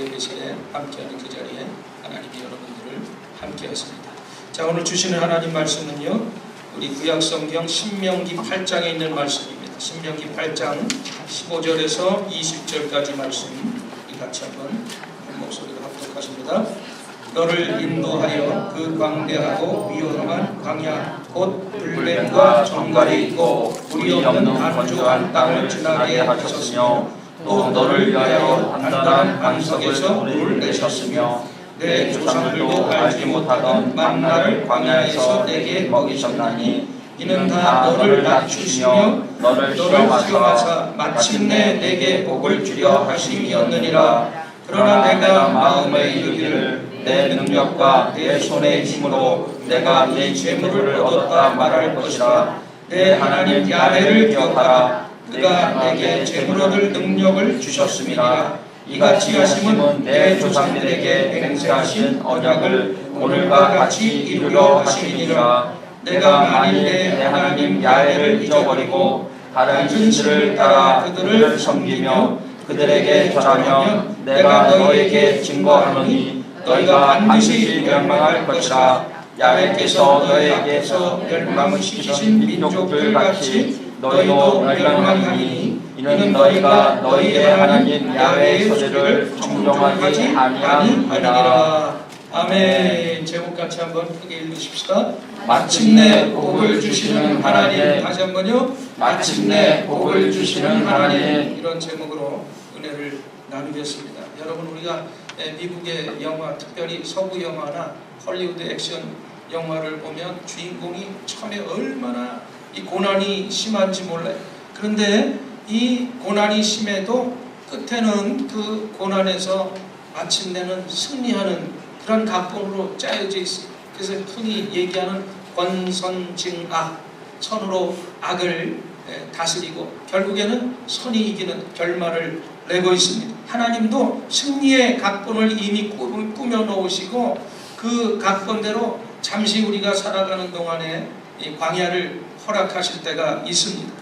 예배실에 함께하는 그 자리에 하나님이 여러분들을 함께하십니다. 자, 오늘 주시는 하나님 말씀은요, 우리 구약성경 신명기 8장에 있는 말씀입니다. 신명기 8장 15절에서 20절까지 말씀 우리 같이 한번 목소리로 합독하십니다. 너를 인도하여 그 광대하고 위험한 광야 곧 불뱀과 정갈이 있고 물이 없는 간조한 땅을 지나게 하셨으며 또 너를 위하여 단단한 반석에서 물을 내셨으며 내 조상들도 알지 못하던 만나를 광야에서 내게 먹이셨나니 이는 다 너를 낮추시며 너를 시험하사 마침내 내게 복을 주려 하심이었느니라. 그러나 내가 마음에 이르기를 내 능력과 내 손의 힘으로 내가 네 재물을 얻었다 말할 것이라. 내 하나님 야훼를 기억하라. 그가 내게 재물 얻을 능력을 주셨음이라. 이같이 하심은 내 조상들에게 맹세하신 언약을 오늘과 같이 이루려 하심이니라. 내가 만일 내 하나님 야훼를 잊어버리고 다른 신들을 따라 그들을 섬기며 그들에게 절하면 내가 너희에게 증거하노니 너희가 반드시 멸망할 것이라. 야훼께서 너희에게서 멸망을 시키신 민족들 같이 너희도 멸망하니 이는 너희가 너희의 하나님 야훼의 소리를 청종하지 아니하니라. 아멘. 제목 같이 한번 크게 읽으십시다. 마침내 복을 주시는 하나님. 다시 한번요. 마침내 복을 주시는 하나님. 이런 제목으로 은혜를 나누겠습니다. 여러분, 우리가 미국의 영화, 특별히 서구 영화나 헐리우드 액션 영화를 보면 주인공이 처음에 얼마나 이 고난이 심한지 몰라요. 그런데 이 고난이 심해도 끝에는 그 고난에서 마침내는 승리하는 그런 각본으로 짜여져 있어요. 그래서 흔히 얘기하는 권선징악, 선으로 악을 다스리고 결국에는 선이 이기는 결말을 내고 있습니다. 하나님도 승리의 각본을 이미 꾸며 놓으시고 그 각본대로 잠시 우리가 살아가는 동안에 이 광야를 허락하실 때가 있습니다.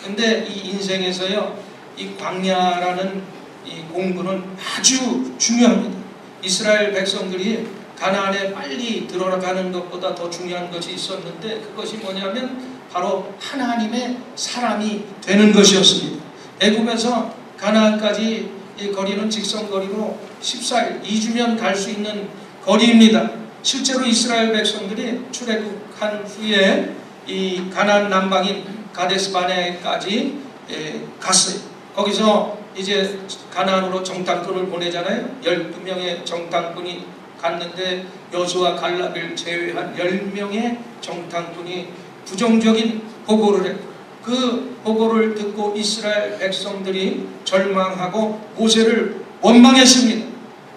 근데 이 인생에서요, 이 광야라는 이 공부는 아주 중요합니다. 이스라엘 백성들이 가나안에 빨리 들어가는 것보다 더 중요한 것이 있었는데 그것이 뭐냐면 바로 하나님의 사람이 되는 것이었습니다. 애굽에서 가나안까지 이 거리는 직선거리로 14일, 2주면 갈 수 있는 거리입니다. 실제로 이스라엘 백성들이 출애굽한 후에 이 가나안 남방인 가데스바네까지 갔어요. 거기서 이제 가나안으로 정탐꾼을 보내잖아요. 12명의 정탐꾼이 갔는데 여수와 갈렙을 제외한 10명의 정탐꾼이 부정적인 보고를 했고 그 보고를 듣고 이스라엘 백성들이 절망하고 모세를 원망했습니다.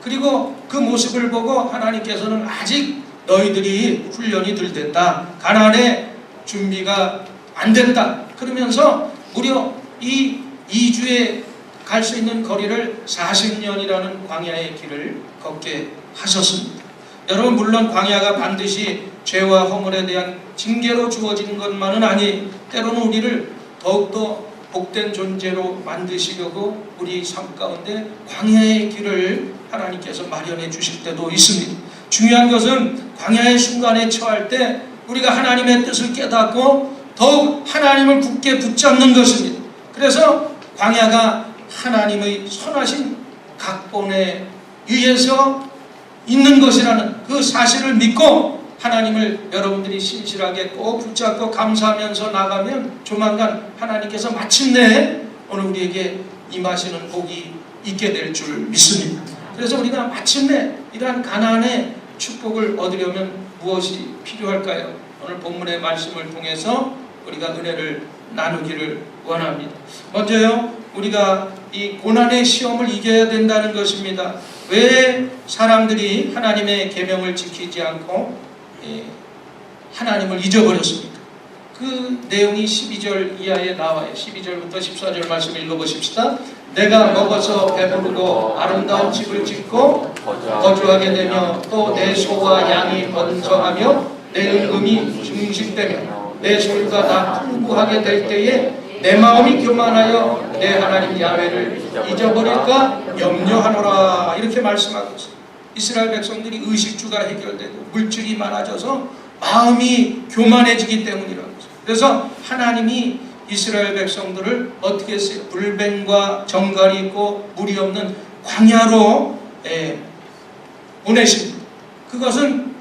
그리고 그 모습을 보고 하나님께서는 아직 너희들이 훈련이 덜 됐다. 가나안의 준비가 안 됐다. 그러면서 무려 이 2주에 갈 수 있는 거리를 40년이라는 광야의 길을 걷게 하셨습니다. 여러분, 물론 광야가 반드시 죄와 허물에 대한 징계로 주어지는 것만은 아니, 때로는 우리를 더욱더 복된 존재로 만드시려고 우리 삶 가운데 광야의 길을 하나님께서 마련해 주실 때도 있습니다. 중요한 것은 광야의 순간에 처할 때 우리가 하나님의 뜻을 깨닫고 더욱 하나님을 굳게 붙잡는 것입니다. 그래서 광야가 하나님의 선하신 각본에 의해서 있는 것이라는 그 사실을 믿고 하나님을 여러분들이 신실하게 꼭 붙잡고 감사하면서 나가면 조만간 하나님께서 마침내 오늘 우리에게 임하시는 복이 있게 될 줄 믿습니다. 그래서 우리가 마침내 이러한 가나안의 축복을 얻으려면 무엇이 필요할까요? 오늘 본문의 말씀을 통해서 우리가 은혜를 나누기를 원합니다. 먼저요, 우리가 이 고난의 시험을 이겨야 된다는 것입니다. 왜 사람들이 하나님의 계명을 지키지 않고 하나님을 잊어버렸습니까? 그 내용이 12절 이하에 나와요. 12절부터 14절 말씀 읽어보십시다. 내가 먹어서 배부르고 아름다운 집을 짓고 거주하게 되며 또 내 소와 양이 번성하며 내 은금이 증식되며 내 소유가 다 풍부하게 될 때에 내 마음이 교만하여 내 하나님 야훼를 잊어버릴까 염려하노라. 이렇게 말씀하고 있어요. 이스라엘 백성들이 의식주가 해결되고 물질이 많아져서 마음이 교만해지기 때문이라고 했어요. 그래서 하나님이 이스라엘 백성들을 어떻게 했어요? 불뱀과 정갈이 있고 물이 없는 광야로 보내십니다. 그것은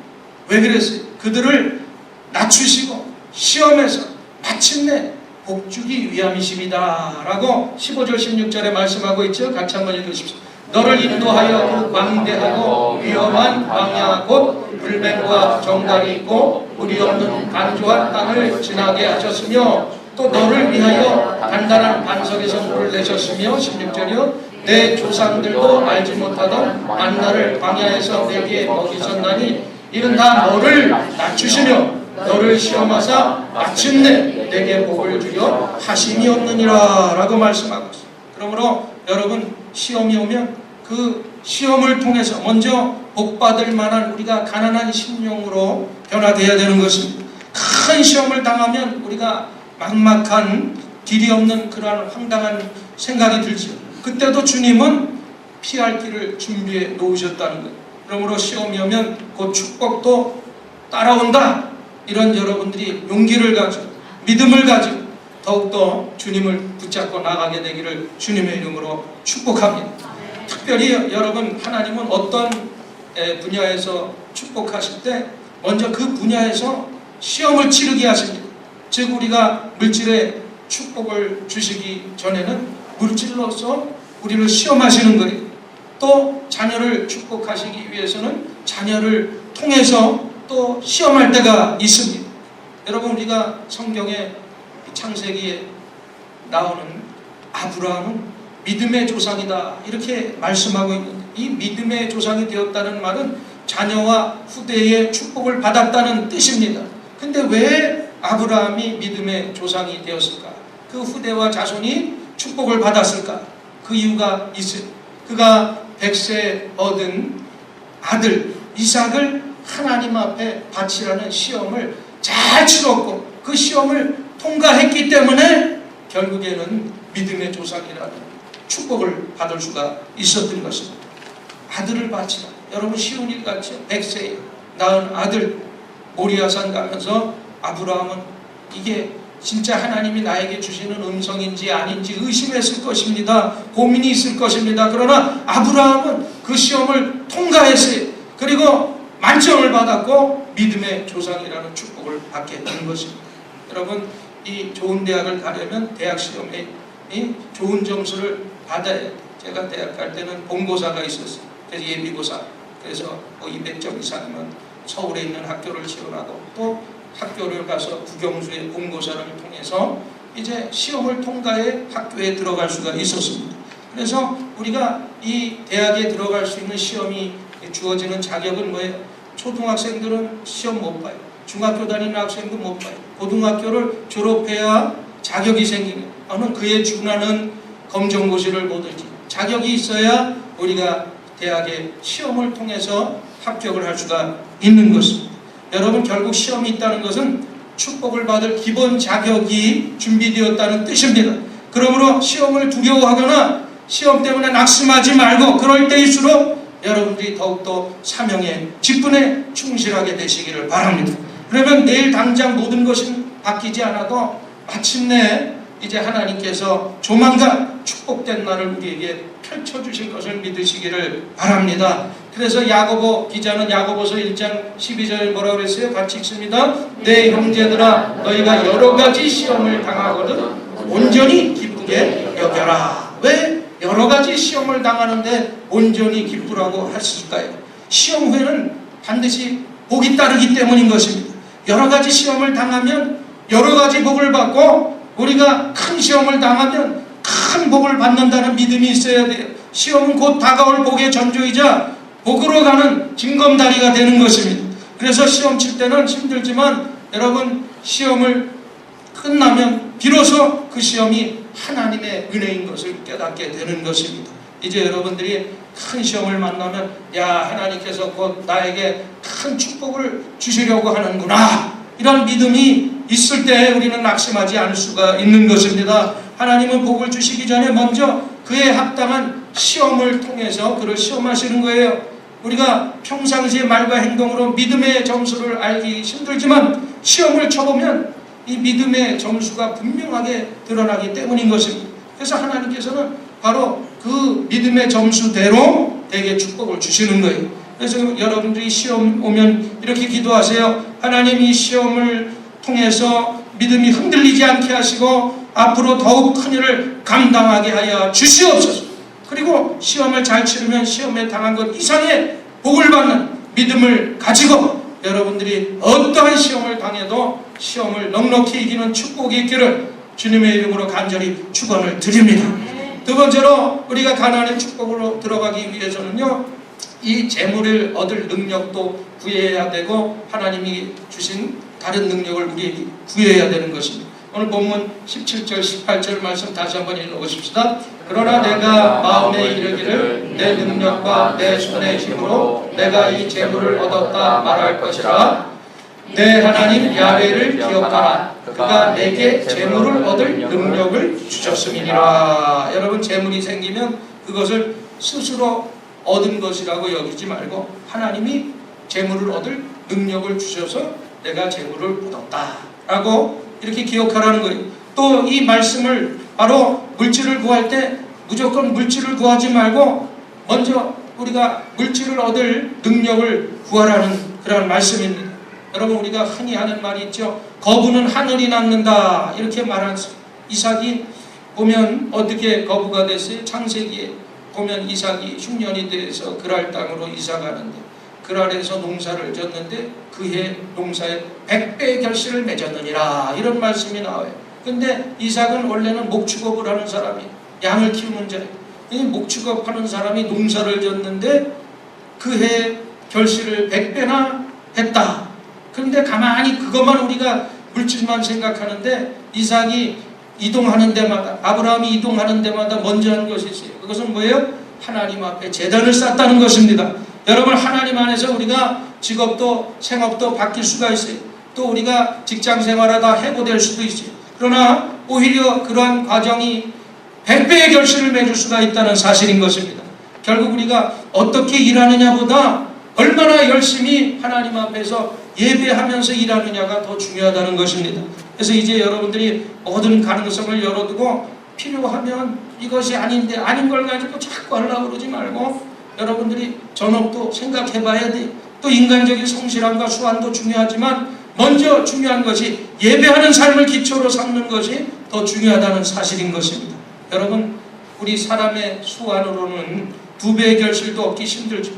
왜 그랬어요? 그들을 낮추시고 시험에서 마침내 복주기 위함이십니다 라고 15절 16절에 말씀하고 있죠. 같이 한번 읽으십시오. 너를 인도하여 광대하고 위험한 광야 곧 불뱀과 정갈이 있고 물이 없는 간조한 땅을 지나게 하셨으며 또 너를 위하여 단단한 반석에서 물을 내셨으며 16절이요 내 조상들도 알지 못하던 만나를 광야에서 내게 먹이셨나니 이는 다 너를 낮추시며 너를 시험하사 마침내 내게 복을 주려 하심이 없느니라 라고 말씀하고 있습니다. 그러므로 여러분 시험이 오면 그 시험을 통해서 먼저 복받을 만한 우리가 가난한 심령으로 변화되어야 되는 것입니다. 큰 시험을 당하면 우리가 막막한 길이 없는 그러한 황당한 생각이 들죠. 그때도 주님은 피할 길을 준비해 놓으셨다는 거예요. 그러므로 시험이 오면 곧 축복도 따라온다. 이런 여러분들이 용기를 가지고 믿음을 가지고 더욱더 주님을 붙잡고 나가게 되기를 주님의 이름으로 축복합니다. 특별히 여러분 하나님은 어떤 분야에서 축복하실 때 먼저 그 분야에서 시험을 치르게 하십니다. 즉 우리가 물질의 축복을 주시기 전에는 물질로서 우리를 시험하시는 거예요. 또 자녀를 축복하시기 위해서는 자녀를 통해서 또 시험할 때가 있습니다. 여러분 우리가 성경의 창세기에 나오는 아브라함은 믿음의 조상이다 이렇게 말씀하고 있는데 이 믿음의 조상이 되었다는 말은 자녀와 후대의 축복을 받았다는 뜻입니다. 근데 왜 아브라함이 믿음의 조상이 되었을까? 그 후대와 자손이 축복을 받았을까? 그 이유가 있어요. 그가 100세 얻은 아들 이삭을 하나님 앞에 바치라는 시험을 잘 치렀고 그 시험을 통과했기 때문에 결국에는 믿음의 조상이라는 축복을 받을 수가 있었던 것입니다. 아들을 바치라. 여러분 쉬운 일 같죠? 100세에 낳은 아들 모리아산 가면서 아브라함은 이게 진짜 하나님이 나에게 주시는 음성인지 아닌지 의심했을 것입니다. 고민이 있을 것입니다. 그러나 아브라함은 그 시험을 통과했어요. 그리고 만점을 받았고 믿음의 조상이라는 축복을 받게 된 것입니다. 여러분 이 좋은 대학을 가려면 대학 시험에 좋은 점수를 받아야 돼요. 제가 대학 갈 때는 본고사가 있었어요. 그래서 예비고사. 그래서 200점 이상이면 서울에 있는 학교를 지원하고 또 학교를 가서 국영수의 본고사를 통해서 이제 시험을 통과해 학교에 들어갈 수가 있었습니다. 그래서 우리가 이 대학에 들어갈 수 있는 시험이 주어지는 자격은 뭐예요? 초등학생들은 시험 못 봐요. 중학교 다니는 학생도 못 봐요. 고등학교를 졸업해야 자격이 생기는 어느 그에 준하는 검정고시를 보든지 자격이 있어야 우리가 대학의 시험을 통해서 합격을 할 수가 있는 것입니다. 여러분 결국 시험이 있다는 것은 축복을 받을 기본 자격이 준비되었다는 뜻입니다. 그러므로 시험을 두려워하거나 시험 때문에 낙심하지 말고 그럴 때일수록 여러분들이 더욱더 사명에 직분에 충실하게 되시기를 바랍니다. 그러면 내일 당장 모든 것은 바뀌지 않아도 마침내 이제 하나님께서 조만간 축복된 날을 우리에게 펼쳐주실 것을 믿으시기를 바랍니다. 그래서 야고보 기자는 야고보서 1장 12절 뭐라고 그랬어요? 같이 읽습니다. 내 형제들아 너희가 여러 가지 시험을 당하거든 온전히 기쁘게 여겨라. 왜 여러 가지 시험을 당하는데 온전히 기쁘라고 했을까요? 시험 후에는 반드시 복이 따르기 때문인 것입니다. 여러 가지 시험을 당하면 여러 가지 복을 받고 우리가 큰 시험을 당하면 큰 복을 받는다는 믿음이 있어야 돼요. 시험은 곧 다가올 복의 전조이자 복으로 가는 징검다리가 되는 것입니다. 그래서 시험 칠 때는 힘들지만 여러분 시험을 끝나면 비로소 그 시험이 하나님의 은혜인 것을 깨닫게 되는 것입니다. 이제 여러분들이 큰 시험을 만나면 야 하나님께서 곧 나에게 큰 축복을 주시려고 하는구나 이런 믿음이 있을 때 우리는 낙심하지 않을 수가 있는 것입니다. 하나님은 복을 주시기 전에 먼저 그에 합당한 시험을 통해서 그를 시험하시는 거예요. 우리가 평상시의 말과 행동으로 믿음의 점수를 알기 힘들지만 시험을 쳐보면 이 믿음의 점수가 분명하게 드러나기 때문인 것입니다. 그래서 하나님께서는 바로 그 믿음의 점수대로 대개 축복을 주시는 거예요. 그래서 여러분들이 시험 오면 이렇게 기도하세요. 하나님, 이 시험을 통해서 믿음이 흔들리지 않게 하시고 앞으로 더욱 큰 일을 감당하게 하여 주시옵소서. 그리고 시험을 잘 치르면 시험에 당한 것 이상의 복을 받는 믿음을 가지고 여러분들이 어떠한 시험을 당해도 시험을 넉넉히 이기는 축복이 있기를 주님의 이름으로 간절히 축원을 드립니다. 두 번째로 우리가 가나안의 축복으로 들어가기 위해서는요, 이 재물을 얻을 능력도 구해야 되고 하나님이 주신 다른 능력을 우리에게 구해야 되는 것입니다. 오늘 본문 17절 18절 말씀 다시 한번 읽어보십시다. 그러나 내가 마음에 이르기를 내 능력과 내 손의 힘으로 내가 이 재물을 얻었다 말할 것이라. 내 하나님 야훼를 기억하라. 그가 내게 재물을 얻을 능력을 주셨음이니라. 여러분, 재물이 생기면 그것을 스스로 얻은 것이라고 여기지 말고 하나님이 재물을 얻을 능력을 주셔서 내가 재물을 얻었다 라고 이렇게 기억하라는 거예요. 또 이 말씀을 바로 물질을 구할 때 무조건 물질을 구하지 말고 먼저 우리가 물질을 얻을 능력을 구하라는 그런 말씀입니다. 여러분, 우리가 흔히 하는 말이 있죠. 거부는 하늘이 낳는다 이렇게 말한 이삭이 보면 어떻게 거부가 됐어요? 창세기에 보면 이삭이 흉년이 돼서 그랄 땅으로 이사 가는데 그랄에서 농사를 졌는데 그해 농사에 100배의 결실을 맺었느니라 이런 말씀이 나와요. 근데 이삭은 원래는 목축업을 하는 사람이 양을 키우는 자예요. 목축업하는 사람이 농사를 졌는데 그해 결실을 100배나 했다. 그런데 가만히 그것만 우리가 물질만 생각하는데 이삭이 이동하는 데마다, 아브라함이 이동하는 데마다 먼저 한 것이 있어요. 그것은 뭐예요? 하나님 앞에 제단을 쌓았다는 것입니다. 여러분, 하나님 안에서 우리가 직업도 생업도 바뀔 수가 있어요. 또 우리가 직장 생활하다 해고될 수도 있어요. 그러나 오히려 그러한 과정이 100배의 결실을 맺을 수가 있다는 사실인 것입니다. 결국 우리가 어떻게 일하느냐보다 얼마나 열심히 하나님 앞에서 예배하면서 일하느냐가 더 중요하다는 것입니다. 그래서 이제 여러분들이 모든 가능성을 열어두고 필요하면 이것이 아닌데 아닌 걸 가지고 자꾸 하려고 그러지 말고 여러분들이 전업도 생각해 봐야 돼. 또 인간적인 성실함과 수완도 중요하지만 먼저 중요한 것이 예배하는 삶을 기초로 삼는 것이 더 중요하다는 사실인 것입니다. 여러분, 우리 사람의 수완으로는 2배의 결실도 얻기 힘들죠.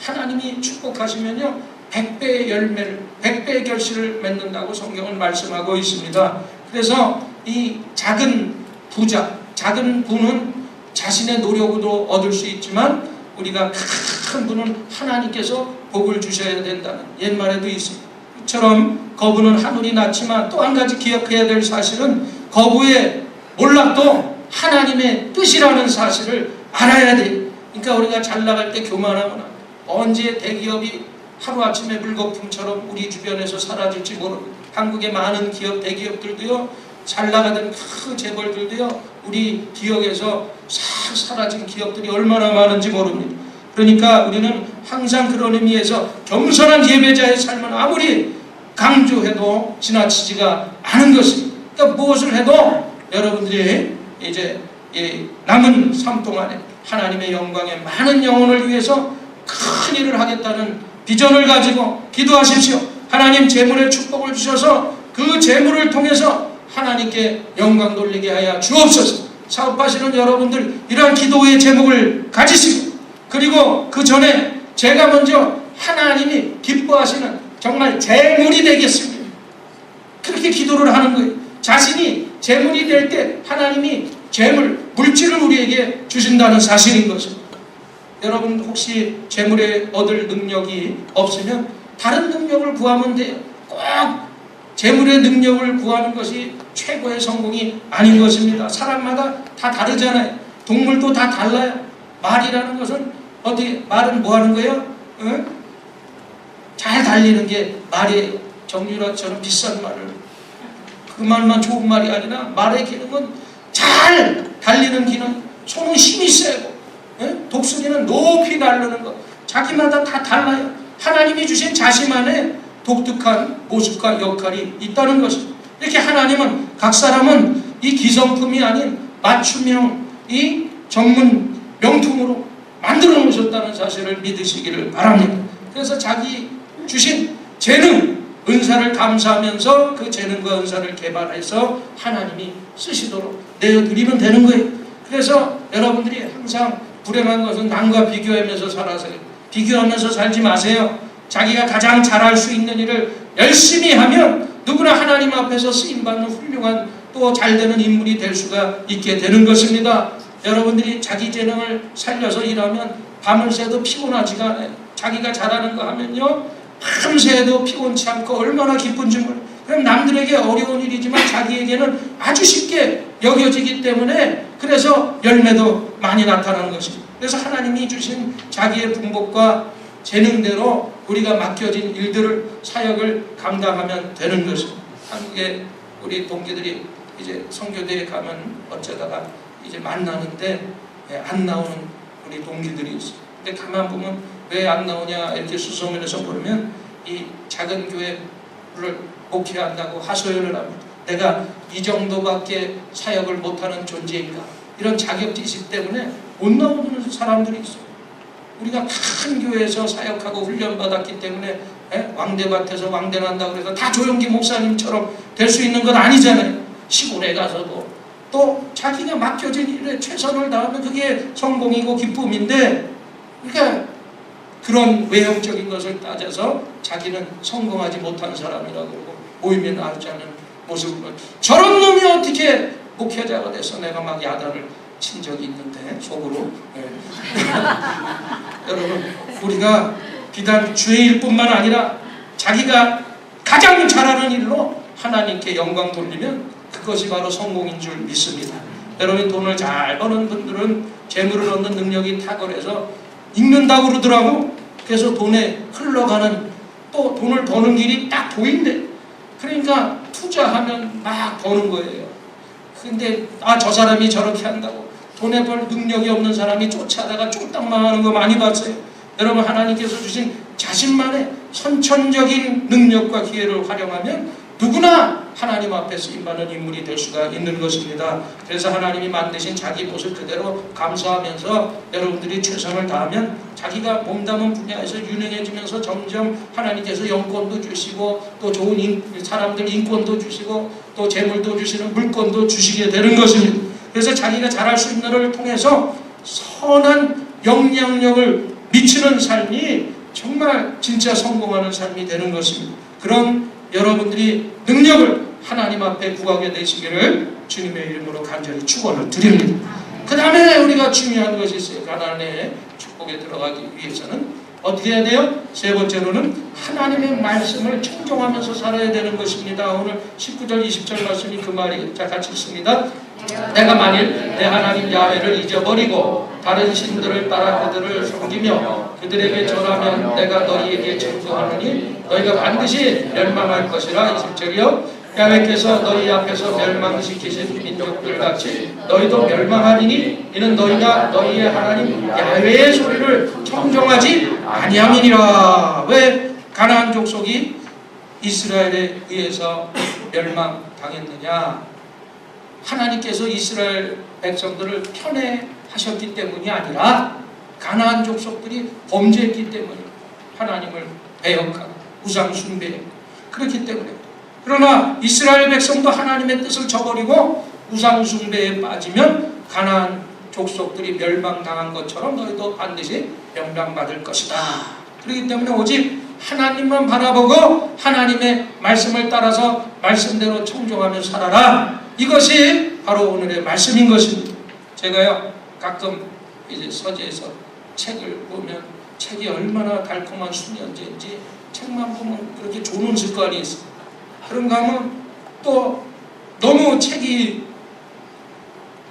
하나님이 축복하시면요 100배의 열매를 100배의 결실을 맺는다고 성경은 말씀하고 있습니다. 그래서 이 작은 부자, 작은 부는 자신의 노력으로 얻을 수 있지만 우리가 큰 부는 하나님께서 복을 주셔야 된다는 옛말에도 있습니다. 이처럼 거부는 하늘이 낳지만 또 한 가지 기억해야 될 사실은 거부에 몰락도 하나님의 뜻이라는 사실을 알아야 돼요. 그러니까 우리가 잘 나갈 때 교만하거나 언제 대기업이 하루아침에 물거품처럼 우리 주변에서 사라질지 모릅니다. 한국의 많은 기업, 대기업들도요 잘 나가던 큰 재벌들도요 우리 기억에서 싹 사라진 기업들이 얼마나 많은지 모릅니다. 그러니까 우리는 항상 그런 의미에서 겸손한 예배자의 삶은 아무리 강조해도 지나치지가 않은 것입니다. 그러니까 무엇을 해도 여러분들이 이제 남은 삶 동안에 하나님의 영광에 많은 영혼을 위해서 큰 일을 하겠다는 비전을 가지고 기도하십시오. 하나님 재물의 축복을 주셔서 그 재물을 통해서 하나님께 영광 돌리게 하여 주옵소서. 사업하시는 여러분들 이러한 기도의 제목을 가지시고 그리고 그 전에 제가 먼저 하나님이 기뻐하시는 정말 재물이 되겠습니다. 그렇게 기도를 하는 거예요. 자신이 재물이 될 때 하나님이 재물, 물질을 우리에게 주신다는 사실인 것입니다. 여러분 혹시 재물에 얻을 능력이 없으면 다른 능력을 구하면 돼요. 꼭 재물의 능력을 구하는 것이 최고의 성공이 아닌 것입니다. 사람마다 다 다르잖아요. 동물도 다 달라요. 말이라는 것은 어떻게 말은 뭐 하는 거예요? 잘 달리는 게 말이에요. 정유라처럼 비싼 말을, 그 말만 좋은 말이 아니라 말의 기능은 잘 달리는 기능, 손은 힘이 세고, 독수리는 높이 날르는 것, 자기마다 다 달라요. 하나님이 주신 자신만의 독특한 모습과 역할이 있다는 것입니다. 이렇게 하나님은 각 사람은 이 기성품이 아닌 맞춤형 이 전문 명품으로 만들어 놓으셨다는 사실을 믿으시기를 바랍니다. 그래서 자기 주신 재능, 은사를 감사하면서 그 재능과 은사를 개발해서 하나님이 쓰시도록 내어드리면 되는 거예요. 그래서 여러분들이 항상 불행한 것은 남과 비교하면서 살아세요. 비교하면서 살지 마세요. 자기가 가장 잘할 수 있는 일을 열심히 하면 누구나 하나님 앞에서 쓰임받는 훌륭한 또 잘되는 인물이 될 수가 있게 되는 것입니다. 여러분들이 자기 재능을 살려서 일하면 밤을 새도 피곤하지가 않아요. 자기가 잘하는 거 하면요 밤새도 피곤치 않고 얼마나 기쁜지 몰라요. 그럼 남들에게 어려운 일이지만 자기에게는 아주 쉽게 여겨지기 때문에 그래서 열매도 많이 나타나는 것입니다. 그래서 하나님이 주신 자기의 분복과 재능대로 우리가 맡겨진 일들을 사역을 감당하면 되는 것입니다. 한국에 우리 동기들이 이제 선교대에 가면 어쩌다가 이제 만나는데 안 나오는 우리 동기들이 있어요. 근데 가만 보면 왜 안 나오냐 이렇게 수소문해서 물으면 이 작은 교회를 목회한다고 하소연을 합니다. 내가 이 정도밖에 사역을 못하는 존재인가, 이런 자격지심 때문에 못 나오는 사람들이 있어요. 우리가 큰 교회에서 사역하고 훈련받았기 때문에 왕대밭에서 왕대난다고 해서 다 조용기 목사님처럼 될 수 있는 건 아니잖아요. 시골에 가서도 또 자기가 맡겨진 일에 최선을 다하면 그게 성공이고 기쁨인데, 그러니까 그런 외형적인 것을 따져서 자기는 성공하지 못한 사람이라고 그러고 모임에 나오지 않는 모습을, 저런 놈이 어떻게 목회자가 돼서 내가 막 야단을 친 적이 있는데 속으로. 여러분, 우리가 비단 주의 일뿐만 아니라 자기가 가장 잘하는 일로 하나님께 영광 돌리면 그것이 바로 성공인 줄 믿습니다. 여러분, 돈을 잘 버는 분들은 재물을 얻는 능력이 탁월해서 읽는다고 그러더라고. 그래서 돈에 흘러가는, 또 돈을 버는 길이 딱 보인대. 그러니까 투자하면 막 버는 거예요. 근데 저 사람이 저렇게 한다고 돈에 벌 능력이 없는 사람이 쫓아다가 쫄딱 망하는 거 많이 봤어요. 여러분, 하나님께서 주신 자신만의 선천적인 능력과 기회를 활용하면 누구나 하나님 앞에 쓰임받는 인물이 될 수가 있는 것입니다. 그래서 하나님이 만드신 자기 모습 그대로 감사하면서 여러분들이 최선을 다하면 자기가 몸담은 분야에서 유능해지면서 점점 하나님께서 영권도 주시고 또 좋은 사람들 인권도 주시고 또 재물도 주시는 물권도 주시게 되는 것입니다. 그래서 자기가 잘할 수 있는 것을 통해서 선한 영향력을 미치는 삶이 정말 진짜 성공하는 삶이 되는 것입니다. 그런 여러분들이 능력을 하나님 앞에 구하게 되시기를 주님의 이름으로 간절히 축원을 드립니다. 그 다음에 우리가 중요한 것이 있어요. 가나안의 축복에 들어가기 위해서는 어떻게 해야 돼요? 세 번째로는 하나님의 말씀을 청종하면서 살아야 되는 것입니다. 오늘 19절 20절 말씀이 그 말이에요. 자, 같이 읽습니다. 내가 만일 내 하나님 야훼를 잊어버리고 다른 신들을 따라 그들을 섬기며 그들에게 절하면 내가 너희에게 증거하노니 너희가 반드시 멸망할 것이라. 20절이요. 야훼께서 너희 앞에서 멸망시키신 민족들 같이 너희도 멸망하리니 이는 너희가 너희의 하나님 야훼의 소리를 청종하지 아니함이니라. 왜 가나안 족속이 이스라엘에 의해서 멸망당했느냐? 하나님께서 이스라엘 백성들을 편애하셨기 때문이 아니라 가나안 족속들이 범죄했기 때문에 하나님을 배역하고 우상 숭배했고 그렇기 때문에. 그러나 이스라엘 백성도 하나님의 뜻을 저버리고 우상 숭배에 빠지면 가나안 족속들이 멸망당한 것처럼 너희도 반드시 멸망받을 것이다. 그렇기 때문에 오직 하나님만 바라보고 하나님의 말씀을 따라서 말씀대로 청종하며 살아라. 이것이 바로 오늘의 말씀인 것입니다. 제가요 가끔 이제 서재에서 책을 보면 책이 얼마나 달콤한 수년제인지 책만 보면 그렇게 좋은 습관이 있어요. 그런가 하면 또 너무 책이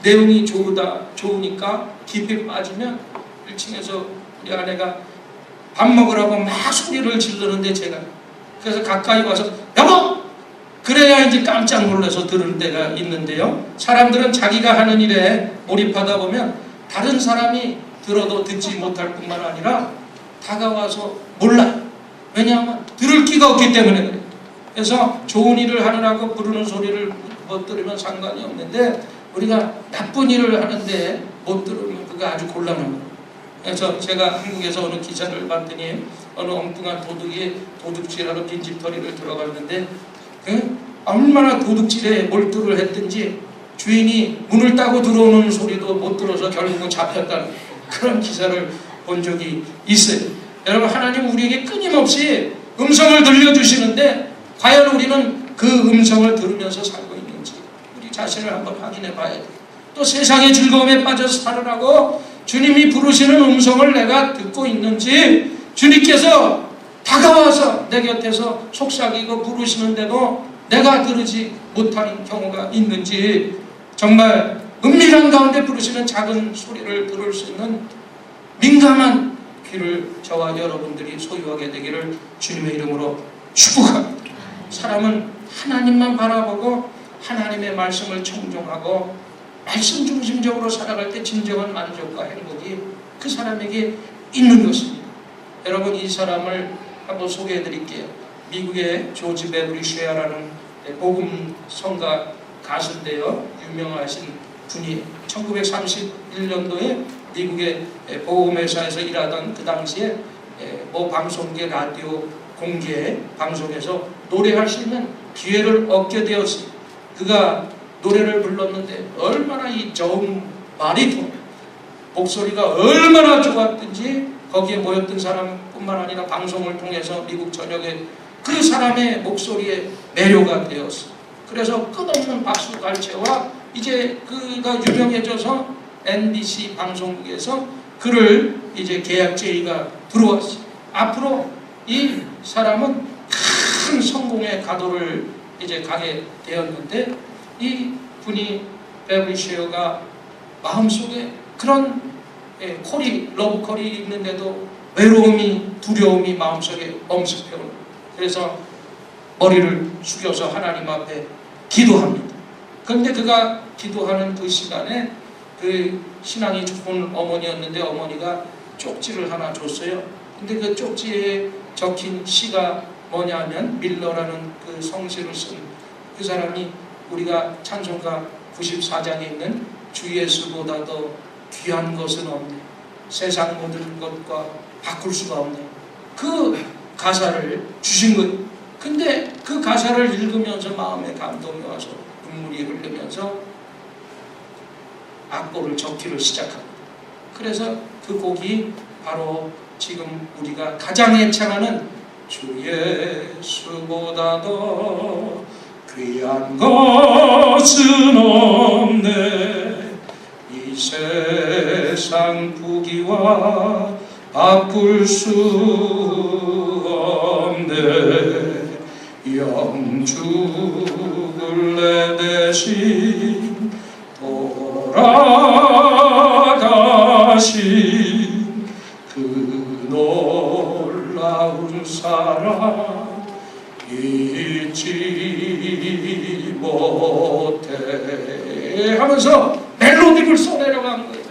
내용이 좋으니까 깊이 빠지면 1층에서 우리 아내가 밥 먹으라고 막 소리를 지르는데 제가 그래서 가까이 와서 여보! 그래야 이제 깜짝 놀라서 들을 때가 있는데요. 사람들은 자기가 하는 일에 몰입하다 보면 다른 사람이 들어도 듣지 못할 뿐만 아니라 다가와서 몰라. 왜냐하면 들을 기가 없기 때문에 그래요. 그래서 좋은 일을 하느라고 부르는 소리를 못 들으면 상관이 없는데 우리가 나쁜 일을 하는데 못 들으면 그거 아주 곤란한 거예요. 그래서 제가 한국에서 어느 기사를 봤더니 어느 엉뚱한 도둑이 도둑질하러 빈집털이를 들어갔는데 얼마나 도둑질에 몰두를 했든지 주인이 문을 따고 들어오는 소리도 못 들어서 결국은 잡혔다는 그런 기사를 본 적이 있어요. 여러분, 하나님 우리에게 끊임없이 음성을 들려주시는데 과연 우리는 그 음성을 들으면서 살고 있는지 우리 자신을 한번 확인해 봐야 돼요. 또 세상의 즐거움에 빠져서 살으라고 주님이 부르시는 음성을 내가 듣고 있는지, 주님께서 다가와서 내 곁에서 속삭이고 부르시는데도 내가 들으지 못하는 경우가 있는지, 정말 은밀한 가운데 부르시는 작은 소리를 들을 수 있는 민감한 귀를 저와 여러분들이 소유하게 되기를 주님의 이름으로 축복합니다. 사람은 하나님만 바라보고 하나님의 말씀을 청종하고 말씀 중심적으로 살아갈 때 진정한 만족과 행복이 그 사람에게 있는 것입니다. 여러분, 이 사람을 한번 소개해 드릴게요. 미국의 조지 베브리 쉐어라는 복음 성가 가수인데요. 유명하신 분이 1931년도에 미국의 보험회사에서 일하던 그 당시에 모 방송계 라디오 공개 방송에서 노래할 수 있는 기회를 얻게 되었습니다. 그가 노래를 불렀는데 얼마나 이 저음 바리톤 목소리가 얼마나 좋았든지 거기에 모였던 사람뿐만 아니라 방송을 통해서 미국 전역에 그 사람의 목소리에 매료가 되었습니다. 그래서 끝없는 박수갈채와 이제 그가 유명해져서 NBC 방송국에서 그를 이제 계약 제의가 들어왔어요. 앞으로 이 사람은 큰 성공의 가도를 이제 가게 되었는데 이 분이 베브리 쉐어가 마음속에 그런 콜이 러브콜이 있는데도 외로움이 두려움이 마음속에 엄습해오는, 그래서 머리를 숙여서 하나님 앞에 기도합니다. 그런데 그가 기도하는 그 시간에 그 신앙이 좋은 어머니였는데 어머니가 쪽지를 하나 줬어요. 근데 그 쪽지에 적힌 시가 뭐냐면 밀러라는 그 성씨를 쓴 그 사람이 우리가 찬송가 94장에 있는 주 예수보다도 귀한 것은 없네, 세상 모든 것과 바꿀 수가 없네, 그 가사를 주신 거예요. 근데 그 가사를 읽으면서 마음에 감동이 와서 눈물이 흐르면서 악보를 적기를 시작합니다. 그래서 그 곡이 바로 지금 우리가 가장 애창하는 주 예수보다도 귀한 것은 없네, 이 세상 부귀와 바꿀 수 없네, 영죽을 내 대신 돌아가신 그 놀라운 사랑 잊지 못해 하면서 멜로디를 써내려간 거예요.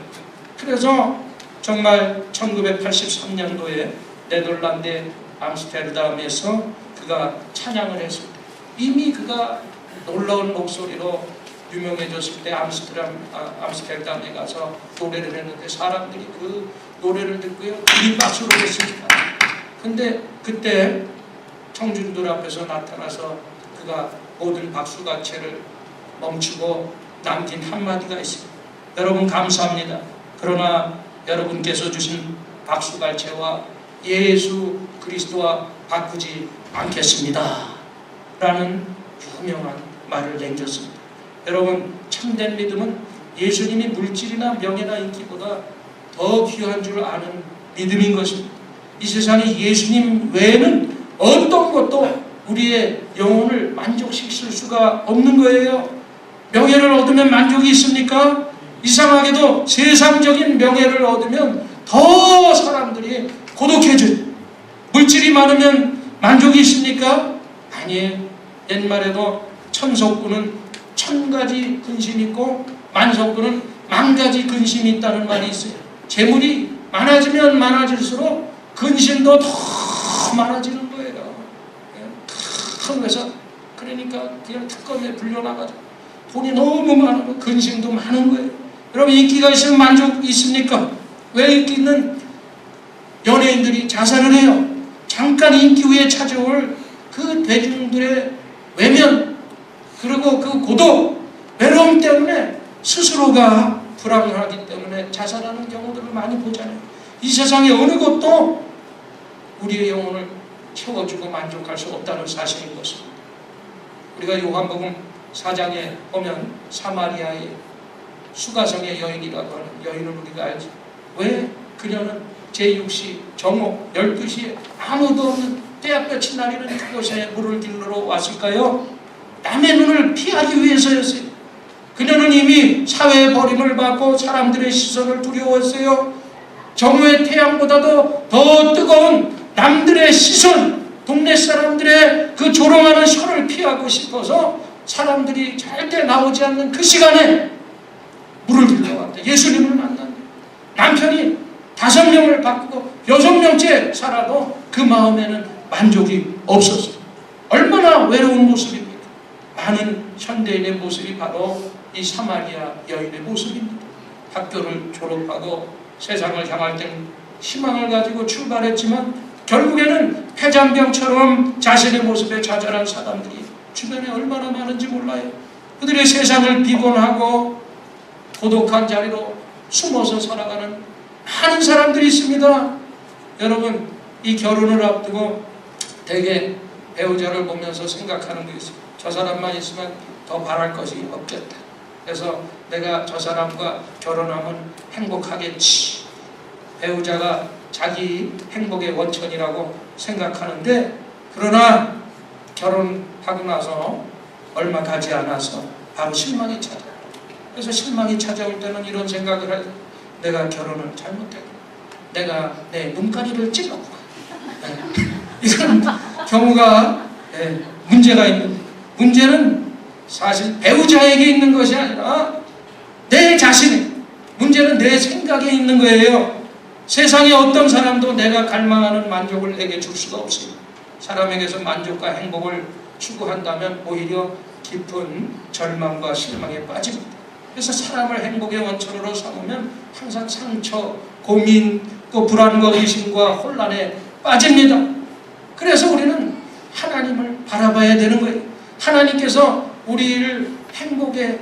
그래서 정말 1983년도에 네덜란드 암스테르담에서 그가 찬양을 했습니다. 이미 그가 놀라운 목소리로 유명해졌을 때 암스테르담에 가서 노래를 했는데 사람들이 그 노래를 듣고요 들이박수를 했습니다. 근데 그때 청중들 앞에서 나타나서 그가 모든 박수가채를 멈추고 남긴 한마디가 있습니다. 여러분 감사합니다. 그러나 여러분께서 주신 박수갈채와 예수 그리스도와 바꾸지 않겠습니다. 라는 유명한 말을 남겼습니다. 여러분, 참된 믿음은 예수님이 물질이나 명예나 인기보다 더 귀한 줄 아는 믿음인 것입니다. 이 세상에 예수님 외에는 어떤 것도 우리의 영혼을 만족시킬 수가 없는 거예요. 명예를 얻으면 만족이 있습니까? 이상하게도 세상적인 명예를 얻으면 더 사람들이 고독해져요. 물질이 많으면 만족이 있습니까? 아니에요. 옛말에도 천석구는 1000가지 근심이 있고 만석구는 10,000가지 근심이 있다는 말이 있어요. 재물이 많아지면 많아질수록 근심도 더 많아지는 거예요. 큰 회사, 그러니까 그냥 특검에 불려나가지고 돈이 너무 많으면 근심도 많은 거예요. 여러분, 인기가 있으면 만족 있습니까? 왜 인기 있는 연예인들이 자살을 해요? 잠깐 인기 후에 찾아올 그 대중들의 외면, 그리고 그 고독, 외로움 때문에 스스로가 불안하기 때문에 자살하는 경우들을 많이 보잖아요. 이 세상에 어느 것도 우리의 영혼을 채워주고 만족할 수 없다는 사실인 것입니다. 우리가 요한복음 4장에 보면 사마리아의 수가성의 여인이라고 하는 여인을 우리가 알죠. 왜 그녀는 제6시 정오 12시에 아무도 없는 떼약볕이 나리는 그곳에 물을 길러 왔을까요? 남의 눈을 피하기 위해서였어요. 그녀는 이미 사회의 버림을 받고 사람들의 시선을 두려워했어요. 정오의 태양보다도 더 뜨거운 남들의 시선, 동네 사람들의 그 조롱하는 혀를 피하고 싶어서 사람들이 절대 나오지 않는 그 시간에 물을 길러왔다. 예수님을 만났다. 남편이 5명을 바꾸고 6명째 살아도 그 마음에는 만족이 없었어요. 얼마나 외로운 모습입니까? 많은 현대인의 모습이 바로 이 사마리아 여인의 모습입니다. 학교를 졸업하고 세상을 향할 땐 희망을 가지고 출발했지만 결국에는 폐잔병처럼 자신의 모습에 좌절한 사람들이 주변에 얼마나 많은지 몰라요. 그들의 세상을 비관하고 고독한 자리로 숨어서 살아가는 많은 사람들이 있습니다. 여러분, 이 결혼을 앞두고 대개 배우자를 보면서 생각하는 게 있어요. 저 사람만 있으면 더 바랄 것이 없겠다. 그래서 내가 저 사람과 결혼하면 행복하겠지. 배우자가 자기 행복의 원천이라고 생각하는데, 그러나 결혼하고 나서 얼마 가지 않아서 바로 실망이 찾아요. 그래서 실망이 찾아올 때는 이런 생각을 해요. 내가 결혼을 잘못했고 내가 내 눈가리를 찔렀구나. 이런 경우가 문제가 있는데, 문제는 사실 배우자에게 있는 것이 아니라 내 자신의 문제는 내 생각에 있는 거예요. 세상에 어떤 사람도 내가 갈망하는 만족을 내게 줄 수가 없어요. 사람에게서 만족과 행복을 추구한다면 오히려 깊은 절망과 실망에 빠집니다. 그래서 사람을 행복의 원천으로 삼으면 항상 상처, 고민, 또 불안과 의심과 혼란에 빠집니다. 그래서 우리는 하나님을 바라봐야 되는 거예요. 하나님께서 우리를 행복의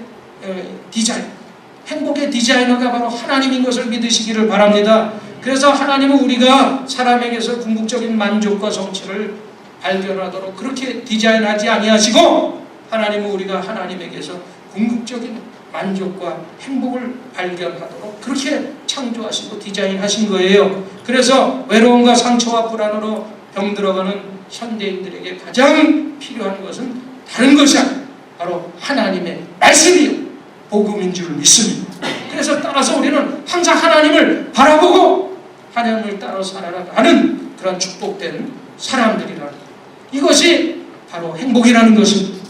디자이너가 바로 하나님인 것을 믿으시기를 바랍니다. 그래서 하나님은 우리가 사람에게서 궁극적인 만족과 성취를 발견하도록 그렇게 디자인하지 아니하시고, 하나님은 우리가 하나님에게서 궁극적인 만족과 행복을 발견하도록 그렇게 창조하시고 디자인하신 거예요. 그래서 외로움과 상처와 불안으로 병들어가는 현대인들에게 가장 필요한 것은 다른 것이 아니라 바로 하나님의 말씀이요, 복음인 줄 믿습니다. 그래서 따라서 우리는 항상 하나님을 바라보고 하나님을 따라 살아가는 그런 축복된 사람들이라는 것, 이것이 바로 행복이라는 것입니다.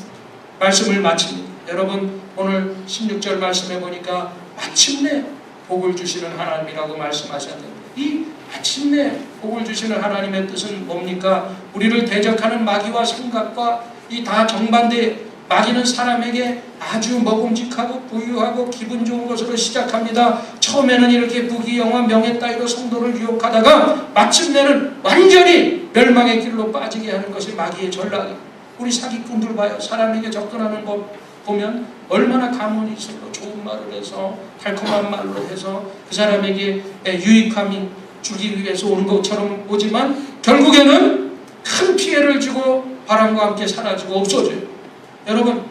말씀을 마칩니다. 여러분, 오늘 16절 말씀해 보니까 마침내 복을 주시는 하나님이라고 말씀하셨는데, 이 마침내 복을 주시는 하나님의 뜻은 뭡니까? 우리를 대적하는 마귀와 생각과 이 다 정반대. 마귀는 사람에게 아주 먹음직하고 부유하고 기분 좋은 것으로 시작합니다. 처음에는 이렇게 부귀영화 명예 따위로 성도를 유혹하다가 마침내는 완전히 멸망의 길로 빠지게 하는 것이 마귀의 전략이에요. 우리 사기꾼들 봐요. 사람에게 접근하는 법 보면 얼마나 가문이 있어도 좋은 말을 해서 달콤한 말로 해서 그 사람에게 유익함이 주기 위해서 오는 것처럼 오지만 결국에는 큰 피해를 주고 바람과 함께 사라지고 없어져요. 여러분,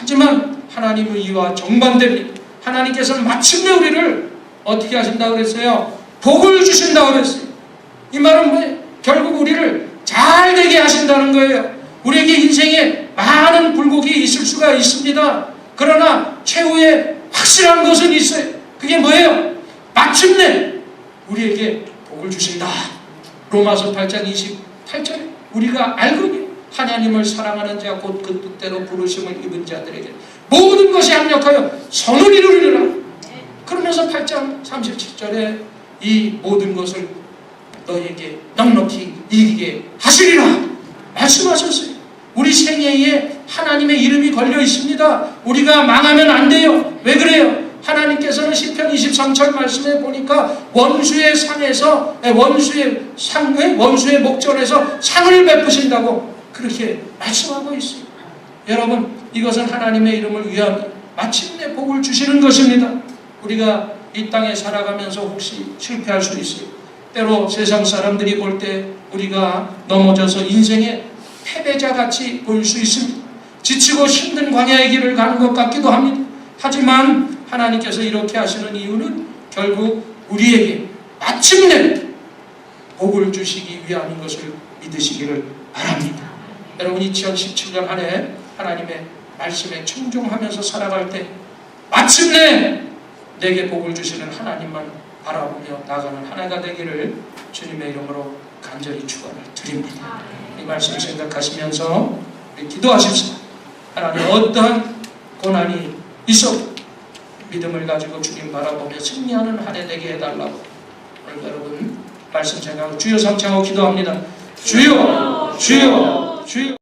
하지만 하나님은 이와 정반대입니다. 하나님께서는 마침내 우리를 어떻게 하신다고 그랬어요? 복을 주신다고 그랬어요. 이 말은 뭐예요? 결국 우리를 잘 되게 하신다는 거예요. 우리에게 인생에 많은 굴곡이 있을 수가 있습니다. 그러나 최후의 확실한 것은 있어요. 그게 뭐예요? 마침내 우리에게 복을 주신다. 로마서 8장 28절에 우리가 알거니 하나님을 사랑하는 자 곧 그 뜻대로 부르심을 입은 자들에게 모든 것이 합력하여 선을 이루리라. 그러면서 8장 37절에 이 모든 것을 너희에게 넉넉히 이기게 하시리라 말씀하셨어요. 우리 생애에 하나님의 이름이 걸려 있습니다. 우리가 망하면 안 돼요. 왜 그래요? 하나님께서는 시편 23절 말씀에 보니까 원수의 상에서 원수의 목전에서 상을 베푸신다고 그렇게 말씀하고 있어요. 여러분, 이것은 하나님의 이름을 위하여 마침내 복을 주시는 것입니다. 우리가 이 땅에 살아가면서 혹시 실패할 수 있어요. 때로 세상 사람들이 볼 때 우리가 넘어져서 인생의 패배자같이 보일 수 있습니다. 지치고 힘든 광야의 길을 가는 것 같기도 합니다. 하지만 하나님께서 이렇게 하시는 이유는 결국 우리에게 마침내 복을 주시기 위함인 것을 믿으시기를 바랍니다. 여러분, 2017년 한 해 하나님의 말씀에 충종하면서 살아갈 때 마침내 내게 복을 주시는 하나님만 바라보며 나가는 한 해가 되기를 주님의 이름으로 간절히 축원을 드립니다. 이 말씀 생각하시면서 우리 기도하십시다. 하나님, 어떠한 고난이 있어도 믿음을 가지고 주님 바라보며 승리하는 한 해 되게 해달라고 오늘 여러분 말씀 생각하고 주여 삼창하고 기도합니다. 주여, 주여, 주여.